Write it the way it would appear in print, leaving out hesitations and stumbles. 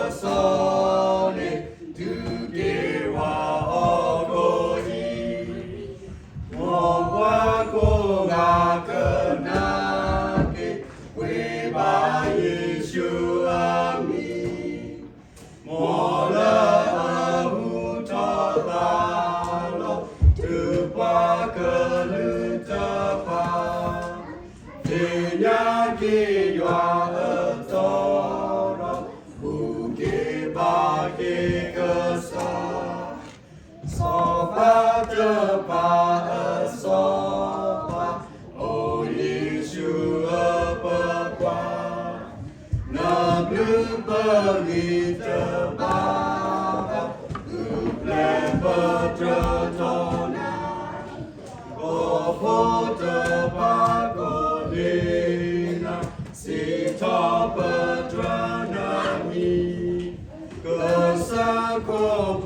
그것선에 두개와 어거지 몸과 고가 끝나게 외바 예수 아미 몰라 후터달로 뜻과 그를 접하 대냐기와 어떠러 무게바게 그사 서바드바 서바 오 예수 어버과 너블버리 더바바 우플레버드도나 오포더바고리나 시터버드라나니 그사고보